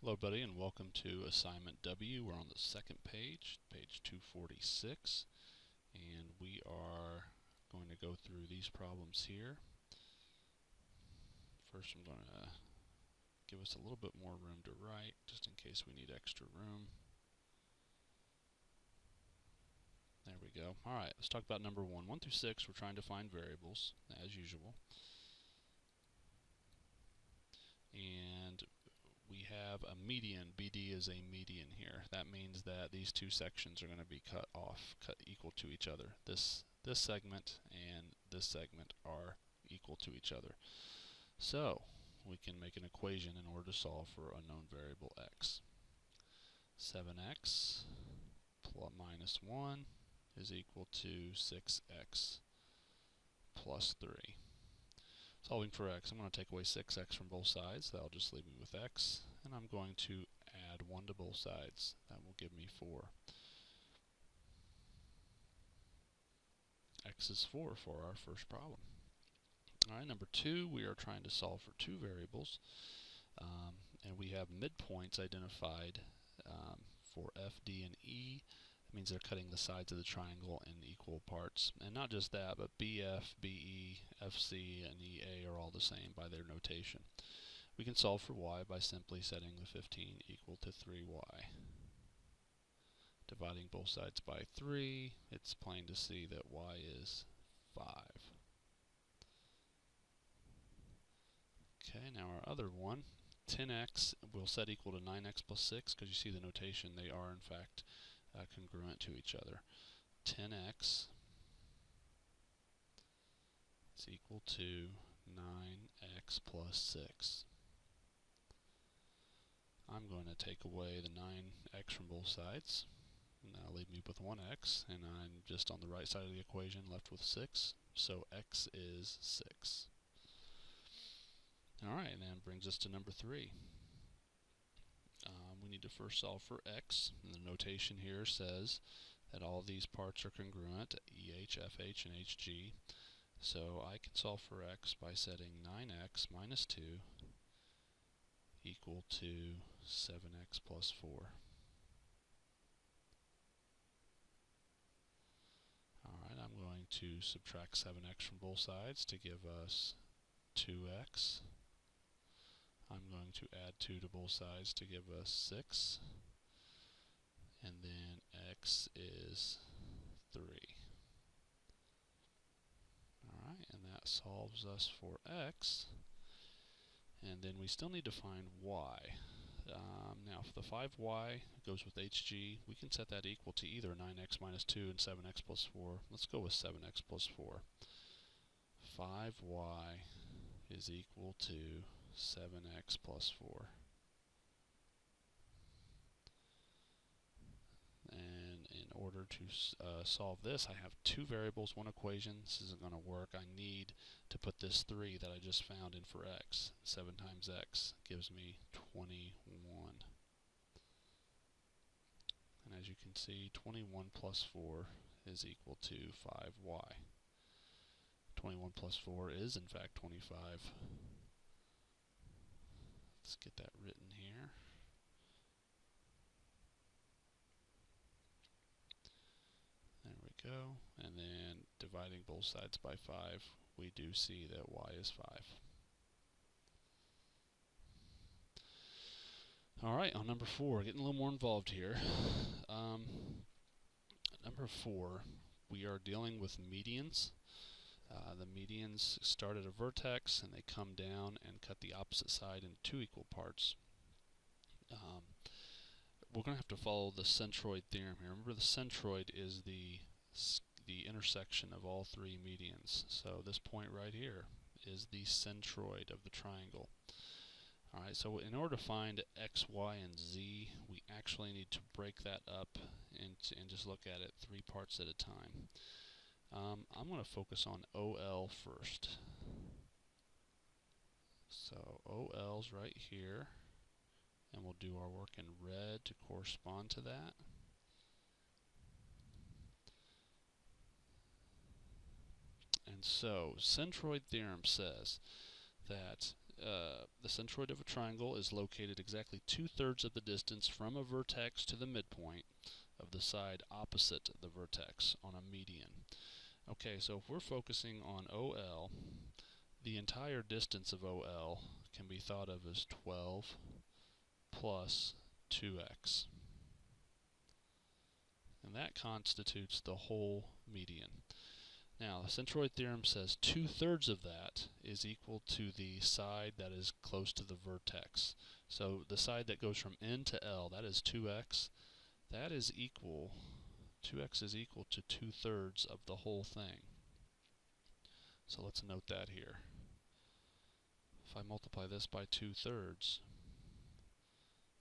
Hello everybody and welcome to assignment W. We're on the second page, page 246, and we are going to go through these problems here. First I'm going to give us a little bit more room to write, just in case we need extra room. There we go. Alright, let's talk about number 1. 1 through 6, we're trying to find variables, as usual. And we have a median. BD is a median here. That means that these two sections are going to be cut equal to each other. This segment and this segment are equal to each other. So we can make an equation in order to solve for unknown variable x. 7x minus 1 is equal to 6x plus 3. Solving for x, I'm going to take away 6x from both sides. That'll just leave me with x. And I'm going to add 1 to both sides. That will give me 4. X is 4 for our first problem. Alright, number 2, we are trying to solve for two variables. And we have midpoints identified for f, d, and e. That means they're cutting the sides of the triangle in equal parts. And not just that, but BF, BE, FC, and EA are all the same by their notation. We can solve for y by simply setting the 15 equal to 3y. Dividing both sides by 3, it's plain to see that y is 5. Okay, now our other one, 10x, we'll set equal to 9x plus 6, because you see the notation, they are in fact congruent to each other. 10x is equal to 9x plus 6. I'm going to take away the 9x from both sides, and that'll leave me with 1x, and I'm just on the right side of the equation left with 6, so x is 6. Alright, and that brings us to number 3. We need to first solve for x, and the notation here says that all these parts are congruent, EH, FH, and HG. So I can solve for x by setting 9x minus 2 equal to 7x plus 4. Alright, I'm going to subtract 7x from both sides to give us 2x. I'm going to add 2 to both sides to give us 6. And then x is 3. Alright, and that solves us for x. And then we still need to find y. Now, if the 5y goes with hg, we can set that equal to either 9x minus 2 and 7x plus 4. Let's go with 7x plus 4. 5y is equal to 7x plus 4. And in order to solve this, I have two variables, one equation. This isn't going to work. I need to put this 3 that I just found in for x. 7 times x gives me 21. And as you can see, 21 plus 4 is equal to 5y. 21 plus 4 is in fact 25. Let's get that written here. There we go. And then dividing both sides by 5, we do see that y is 5. Alright, on number 4, getting a little more involved here. Number 4, we are dealing with medians. The medians start at a vertex and they come down and cut the opposite side in 2 equal parts. We're going to have to follow the centroid theorem here. Remember, the centroid is the intersection of all 3 medians. So this point right here is the centroid of the triangle. Alright, so in order to find x, y, and z, we actually need to break that up and just look at it 3 parts at a time. I'm going to focus on OL first. So OL's right here, and we'll do our work in red to correspond to that. And so, Centroid Theorem says that the centroid of a triangle is located exactly 2/3 of the distance from a vertex to the midpoint of the side opposite the vertex on a median. Okay, so if we're focusing on OL, the entire distance of OL can be thought of as 12 plus 2x. And that constitutes the whole median. Now, the centroid theorem says 2/3 of that is equal to the side that is close to the vertex. So the side that goes from N to L, that is 2x. That is equal, 2x is equal to 2/3 of the whole thing. So let's note that here. If I multiply this by 2/3,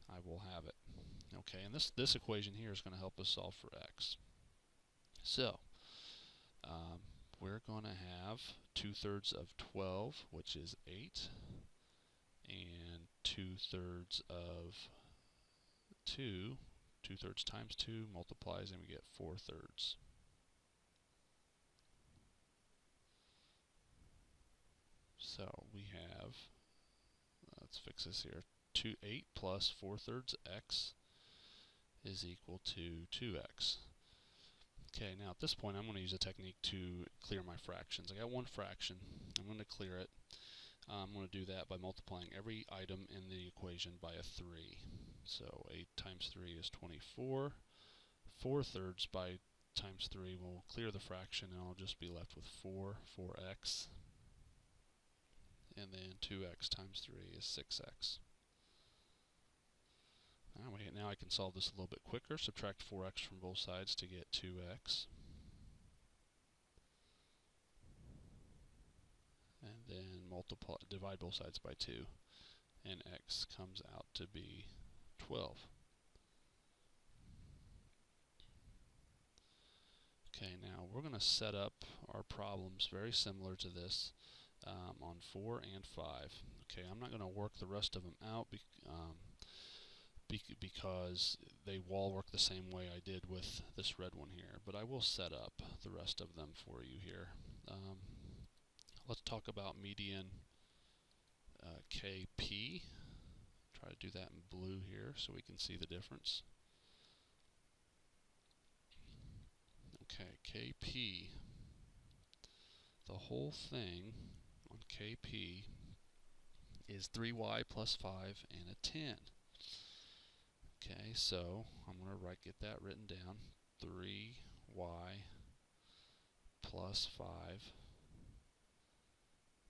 I will have it. Okay, and this equation here is going to help us solve for x. So, we're going to have 2/3 of 12, which is 8, and 2/3 of 2, 2/3 times 2 multiplies and we get 4/3. So we have, let's fix this here, 8 plus 4/3 x is equal to 2x. Okay, now at this point I'm going to use a technique to clear my fractions. I got one fraction. I'm going to clear it. I'm going to do that by multiplying every item in the equation by a 3. So 8 times 3 is 24. 4/3 by times 3 will clear the fraction and I'll just be left with 4x. And then 2x times 3 is 6x. Now I can solve this a little bit quicker. Subtract 4x from both sides to get 2x. And then divide both sides by 2. And x comes out to be 12. Okay, now we're going to set up our problems very similar to this on 4 and 5. Okay, I'm not going to work the rest of them out because they all work the same way I did with this red one here, but I will set up the rest of them for you here. Let's talk about median KP. Try to do that in blue here so we can see the difference. Okay, KP, the whole thing on KP is 3y plus 5 and a 10. Okay, so I'm going to get that written down. 3y plus 5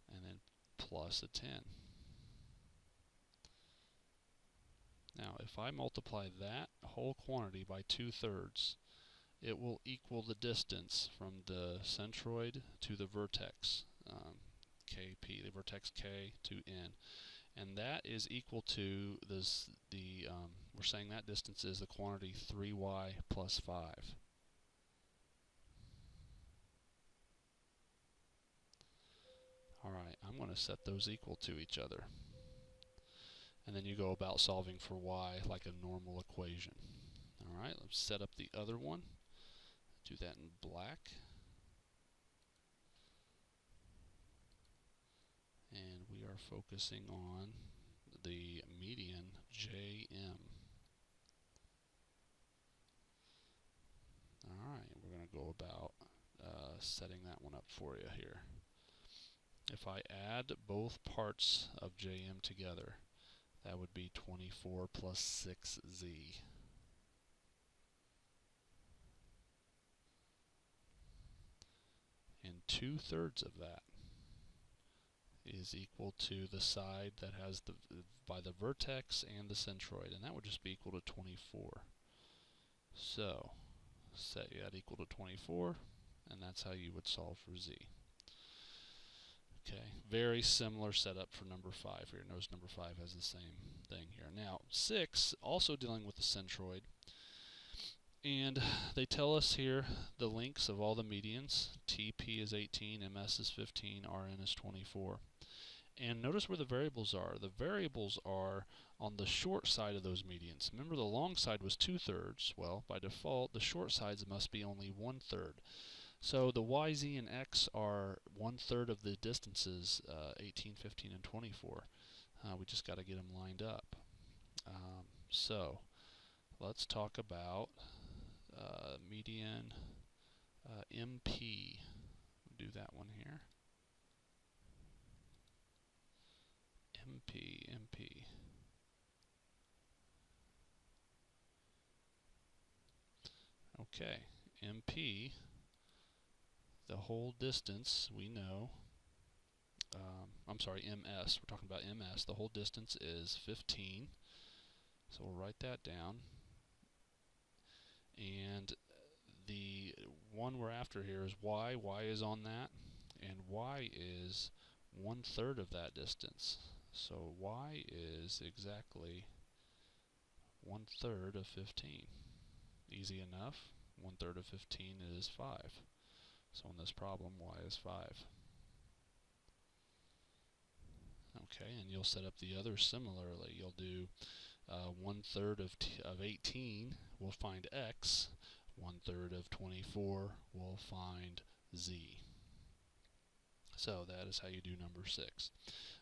and then plus a 10. Now, if I multiply that whole quantity by 2/3, it will equal the distance from the centroid to the vertex, KP, the vertex K to N. And that is equal to this, we're saying that distance is the quantity 3y plus 5. Alright, I'm going to set those equal to each other. And then you go about solving for y like a normal equation. Alright, let's set up the other one. Do that in black. And we are focusing on the median JM. Alright, we're going to go about setting that one up for you here. If I add both parts of JM together, that would be 24 plus 6z. And 2/3 of that is equal to the side that has by the vertex and the centroid, and that would just be equal to 24. So set that equal to 24, and that's how you would solve for z. Okay, very similar setup for number 5 here. Notice number 5 has the same thing here. Now 6, also dealing with the centroid, and they tell us here the lengths of all the medians. TP is 18, MS is 15, RN is 24. And notice where the variables are. The variables are on the short side of those medians. Remember, the long side was 2/3. Well, by default, the short sides must be only 1/3. So the y, z, and x are 1/3 of the distances, 18, 15, and 24. We just got to get them lined up. So let's talk about median MP. Do that one here. MP. Okay, MP, the whole distance we know, I'm sorry, MS, we're talking about MS, the whole distance is 15, so we'll write that down. And the one we're after here is y is on that, and y is 1/3 of that distance. So y is exactly 1/3 of 15. Easy enough. 1/3 of 15 is 5. So in this problem, y is 5. Okay, and you'll set up the others similarly. You'll do 1/3 of 18, we'll find x. 1/3 of 24, we'll find z. So that is how you do number 6.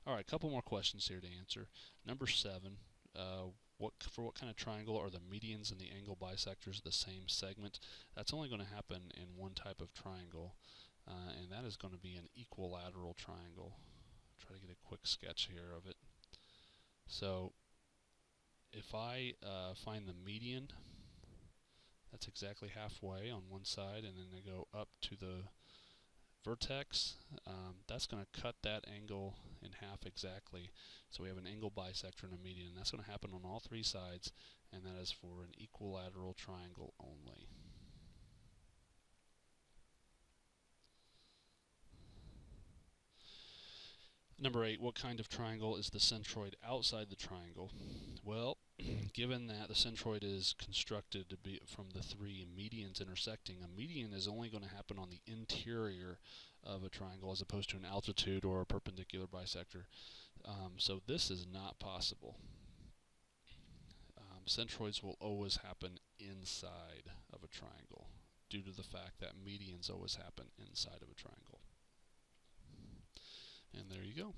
All right, a couple more questions here to answer. Number 7, for what kind of triangle are the medians and the angle bisectors the same segment? That's only going to happen in one type of triangle, and that is going to be an equilateral triangle. Try to get a quick sketch here of it. So if I find the median, that's exactly halfway on one side, and then I go up to the vertex, that's going to cut that angle in half exactly. So we have an angle bisector and a median, and that's going to happen on all three sides, and that is for an equilateral triangle only. Number 8, what kind of triangle is the centroid outside the triangle? Well, given that the centroid is constructed to be from the three medians intersecting, a median is only going to happen on the interior of a triangle as opposed to an altitude or a perpendicular bisector. So this is not possible. Centroids will always happen inside of a triangle due to the fact that medians always happen inside of a triangle. And there you go.